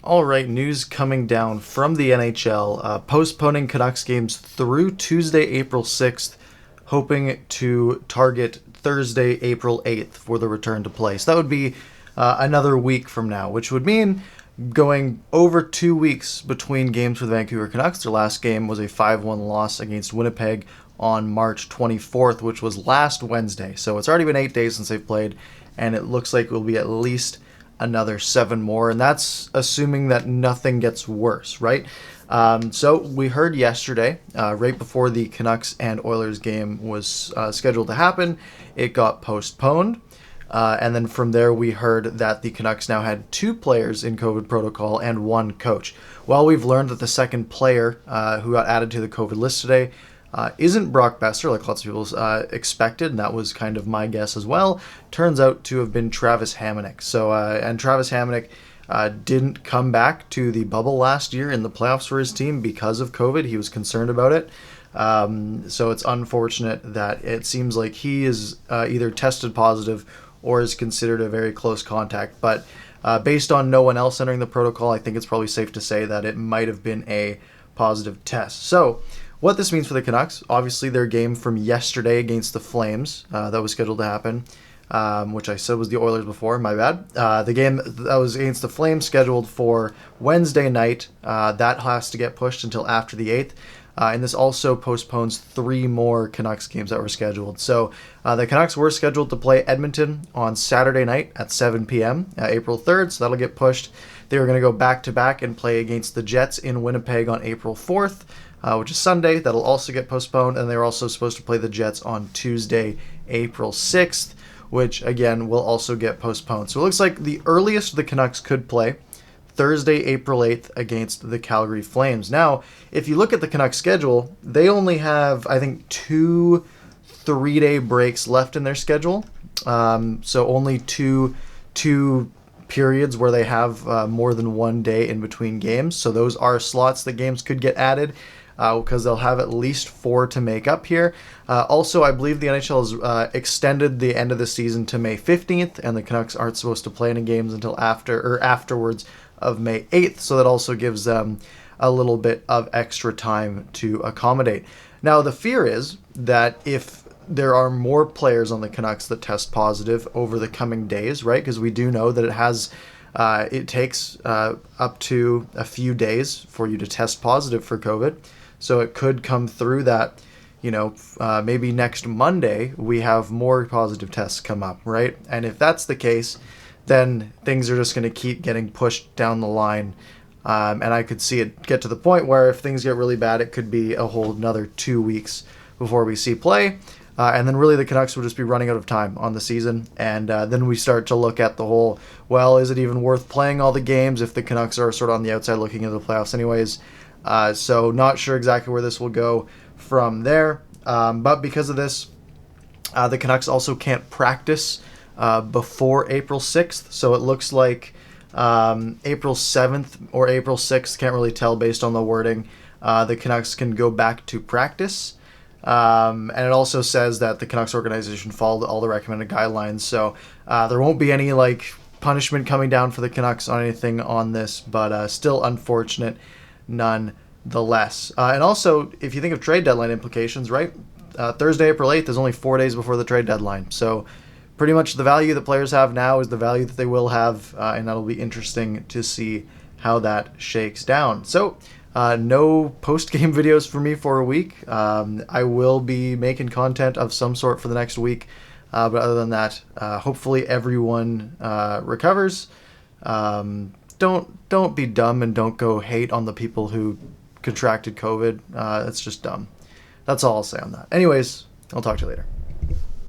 All right, news coming down from the NHL, postponing Canucks games through Tuesday, April 6th, hoping to target Thursday, April 8th for the return to play. So that would be another week from now, which would mean going over 2 weeks between games for the Vancouver Canucks. Their last game was a 5-1 loss against Winnipeg on March 24th, which was last Wednesday. So it's already been 8 days since they've played, and it looks like it will be at least another 7 more, and that's assuming that nothing gets worse, right? So we heard yesterday, right before the Canucks and Oilers game was scheduled to happen, it got postponed. And then from there, we heard that the Canucks now had 2 players in COVID protocol and 1 coach. Well, we've learned that the second player who got added to the COVID list today isn't Brock Besser, like lots of people expected, and that was kind of my guess as well. Turns out to have been Travis Hamonic. And Travis Hamonic didn't come back to the bubble last year in the playoffs for his team because of COVID. He was concerned about it. So it's unfortunate that it seems like he is either tested positive or is considered a very close contact. But based on no one else entering the protocol, I think it's probably safe to say that it might have been a positive test. So what this means for the Canucks, obviously their game from yesterday against the Flames that was scheduled to happen, which I said was the Oilers before, my bad. The game that was against the Flames scheduled for Wednesday night, that has to get pushed until after the 8th. And this also postpones 3 more Canucks games that were scheduled. So the Canucks were scheduled to play Edmonton on Saturday night at 7 p.m., April 3rd, so that'll get pushed. They were going to go back-to-back and play against the Jets in Winnipeg on April 4th, which is Sunday. That'll also get postponed, and they were also supposed to play the Jets on Tuesday, April 6th, which, again, will also get postponed. So it looks like the earliest the Canucks could play, Thursday, April 8th, against the Calgary Flames. Now, if you look at the Canucks schedule, they only have, I think, 2 3-day breaks left in their schedule. So only two periods where they have more than 1 day in between games. So those are slots that games could get added because they'll have at least 4 to make up here. Also, I believe the NHL has extended the end of the season to May 15th, and the Canucks aren't supposed to play any games until afterwards of May 8th, so that also gives them a little bit of extra time to accommodate. Now, the fear is that if there are more players on the Canucks that test positive over the coming days, right, because we do know that it takes up to a few days for you to test positive for COVID, so it could come through that, maybe next Monday we have more positive tests come up, right? And if that's the case, then things are just going to keep getting pushed down the line. And I could see it get to the point where if things get really bad, it could be a whole another 2 weeks before we see play. And then really the Canucks will just be running out of time on the season. And then we start to look at the whole, well, is it even worth playing all the games if the Canucks are sort of on the outside looking into the playoffs anyways? So not sure exactly where this will go from there. But because of this, the Canucks also can't practice before April 6th. So it looks like April 7th or April 6th, can't really tell based on the wording, the Canucks can go back to practice. And it also says that the Canucks organization followed all the recommended guidelines. So there won't be any punishment coming down for the Canucks on anything on this, but still unfortunate nonetheless. And also, if you think of trade deadline implications, right? Thursday, April 8th is only 4 days before the trade deadline. So pretty much the value that players have now is the value that they will have, and that'll be interesting to see how that shakes down. So no post-game videos for me for a week. I will be making content of some sort for the next week, but other than that, hopefully everyone recovers. Don't be dumb and don't go hate on the people who contracted COVID. It's just dumb. That's all I'll say on that. Anyways, I'll talk to you later.